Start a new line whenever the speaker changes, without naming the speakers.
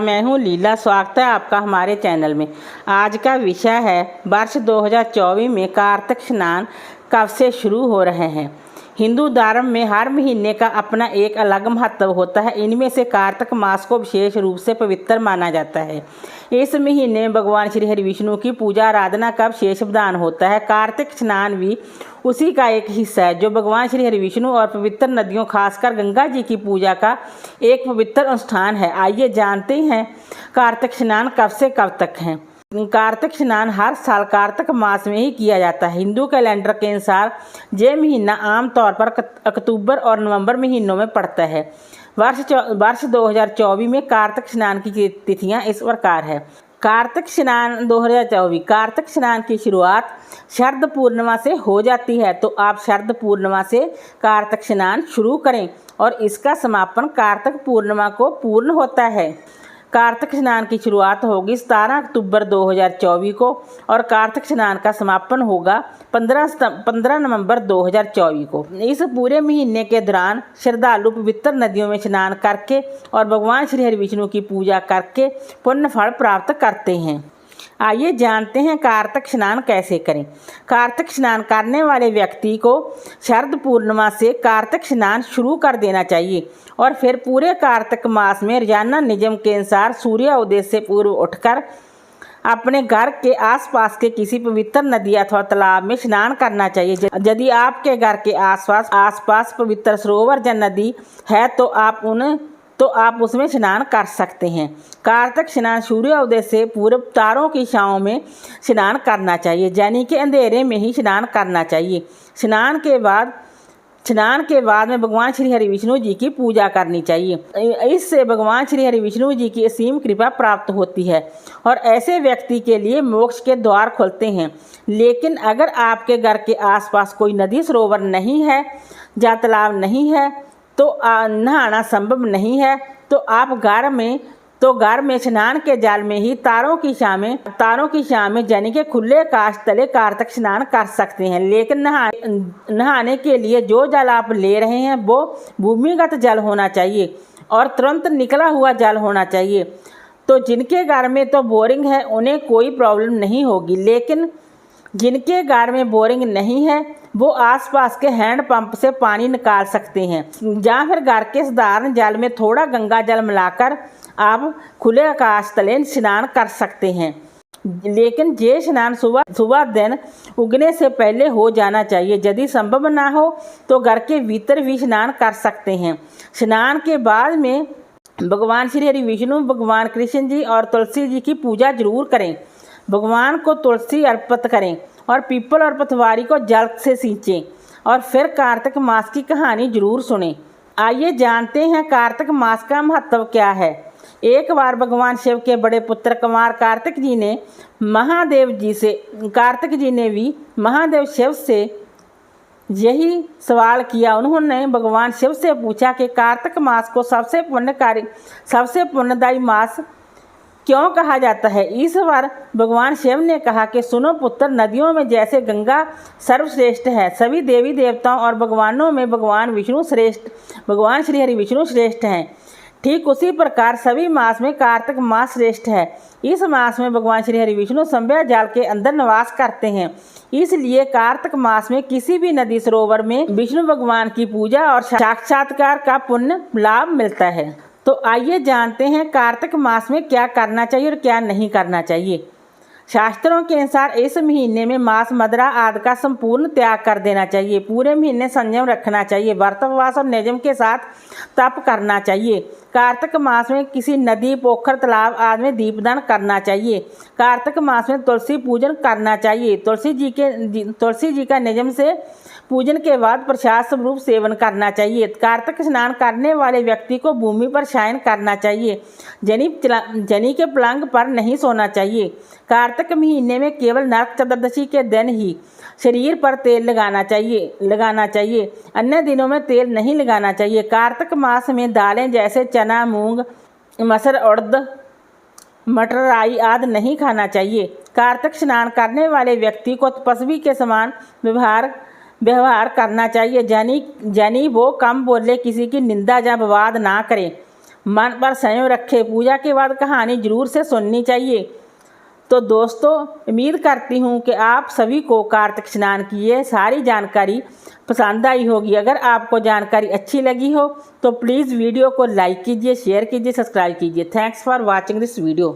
मैं हूं लीला। स्वागत है आपका हमारे चैनल में। आज का विषय है वर्ष 2024 में कार्तिक स्नान कब से शुरू हो रहे हैं। हिंदू धर्म में हर महीने का अपना एक अलग महत्व होता है। इनमें से कार्तिक मास को विशेष रूप से पवित्र माना जाता है। इस महीने में भगवान श्री हरि विष्णु की पूजा आराधना का विशेष विधान होता है। कार्तिक स्नान भी उसी का एक हिस्सा है जो भगवान श्री हरि विष्णु और पवित्र नदियों खासकर गंगा जी की पूजा का एक पवित्र अनुष्ठान है। आइए जानते हैं कार्तिक स्नान कब से कब तक है। कार्तिक स्नान हर साल कार्तिक मास में ही किया जाता है। हिंदू कैलेंडर के अनुसार यह महीना आमतौर पर अक्टूबर और नवंबर महीनों में पड़ता है। वर्ष 2024 में कार्तिक स्नान की तिथियां इस प्रकार है। कार्तिक स्नान 2024। कार्तिक स्नान की शुरुआत शरद पूर्णिमा से हो जाती है, तो आप शरद पूर्णिमा से कार्तिक स्नान शुरू करें और इसका समापन कार्तिक पूर्णिमा को पूर्ण होता है। कार्तिक स्नान की शुरुआत होगी 17 अक्टूबर 2024 को और कार्तिक स्नान का समापन होगा 15 नवंबर 2024 को। इस पूरे महीने के दौरान श्रद्धालु पवित्र नदियों में स्नान करके और भगवान श्री हरि विष्णु की पूजा करके पुण्य फल प्राप्त करते हैं। आइए जानते हैं कार्तिक स्नान कैसे करें। कार्तिक स्नान करने वाले व्यक्ति को शरद पूर्णिमा से कार्तिक स्नान शुरू कर देना चाहिए और फिर पूरे कार्तिक मास में रोजाना नियम के अनुसार सूर्योदय से पूर्व उठकर अपने घर के आसपास के किसी पवित्र नदी अथवा तालाब में स्नान करना चाहिए। यदि आपके घर के आसपास पवित्र सरोवर या नदी है तो आप उसमें स्नान कर सकते हैं। कार्तिक स्नान सूर्योदय से पूर्व तारों की छांव में स्नान करना चाहिए, यानी कि अंधेरे में ही स्नान करना चाहिए। स्नान के बाद में भगवान श्री हरि विष्णु जी की पूजा करनी चाहिए। इससे भगवान श्री हरि विष्णु जी की असीम कृपा प्राप्त होती है और ऐसे व्यक्ति के लिए मोक्ष के द्वार खुलते हैं। लेकिन अगर आपके घर के आसपास कोई नदी सरोवर नहीं है या तालाब नहीं है तो नहाना संभव नहीं है, तो आप घर में स्नान के जल में ही तारों की छांव में यानी कि खुले आकाश तले कार्तिक स्नान कर सकते हैं। लेकिन नहाने के लिए जो जल आप ले रहे हैं वो भूमिगत जल होना चाहिए और तुरंत निकला हुआ जल होना चाहिए। तो जिनके घर में तो बोरिंग है उन्हें कोई प्रॉब्लम नहीं होगी, लेकिन जिनके घर में बोरिंग नहीं है वो आसपास के हैंडपंप से पानी निकाल सकते हैं या फिर घर के साधारण जल में थोड़ा गंगा जल मिलाकर आप खुले आकाश तले स्नान कर सकते हैं। लेकिन ये स्नान सुबह दिन उगने से पहले हो जाना चाहिए। यदि संभव ना हो तो घर के भीतर भी स्नान कर सकते हैं। स्नान के बाद में भगवान श्री हरि विष्णु, भगवान कृष्ण जी और तुलसी जी की पूजा जरूर करें। भगवान को तुलसी अर्पित करें और पीपल और पथवारी को जल से सींचें और फिर कार्तिक मास की कहानी जरूर सुनें। आइए जानते हैं कार्तिक मास का महत्व क्या है। एक बार भगवान शिव के बड़े पुत्र कुमार कार्तिक जी ने भी महादेव शिव से यही सवाल किया। उन्होंने भगवान शिव से पूछा कि कार्तिक मास को सबसे पुण्यदायी मास क्यों कहा जाता है। इस बार भगवान शिव ने कहा कि सुनो पुत्र, नदियों में जैसे गंगा सर्वश्रेष्ठ है, सभी देवी देवताओं और भगवानों में भगवान श्री हरि विष्णु श्रेष्ठ हैं, ठीक उसी प्रकार सभी मास में कार्तिक मास श्रेष्ठ है। इस मास में भगवान श्री हरि विष्णु संभव जल के अंदर निवास करते हैं, इसलिए कार्तिक मास में किसी भी नदी सरोवर में विष्णु भगवान की पूजा और साक्षात्कार का पुण्य लाभ मिलता है। तो आइए जानते हैं कार्तिक मास में क्या करना चाहिए और क्या नहीं करना चाहिए। शास्त्रों के अनुसार इस महीने में मांस, मदिरा आदि का संपूर्ण त्याग कर देना चाहिए। पूरे महीने संयम रखना चाहिए। व्रत उपवास और नियम के साथ तप करना चाहिए। कार्तिक मास में किसी नदी, पोखर, तालाब आदि में दीपदान करना चाहिए। कार्तिक मास में तुलसी पूजन करना चाहिए। तुलसी जी का नियम से पूजन के बाद प्रसाद स्वरूप सेवन करना चाहिए। कार्तिक स्नान करने वाले व्यक्ति को भूमि पर शयन करना चाहिए। जनी के पलंग पर नहीं सोना चाहिए। कार्तिक महीने में केवल नरक चतुर्दशी के दिन ही शरीर पर तेल लगाना चाहिए। अन्य दिनों में तेल नहीं लगाना चाहिए। कार्तिक मास में दालें जैसे चना, मूंग, मसर, उड़द, मटर, राई आदि नहीं खाना चाहिए। कार्तिक स्नान करने वाले व्यक्ति को तपस्वी के समान व्यवहार करना चाहिए, यानी वो कम बोले, किसी की निंदा या विवाद ना करें। मन पर संयम रखें। पूजा के बाद कहानी जरूर से सुननी चाहिए। तो दोस्तों, उम्मीद करती हूँ कि आप सभी को कार्तिक स्नान की ये सारी जानकारी पसंद आई होगी। अगर आपको जानकारी अच्छी लगी हो तो प्लीज़ वीडियो को लाइक कीजिए, शेयर कीजिए, सब्सक्राइब कीजिए। Thanks for watching this video.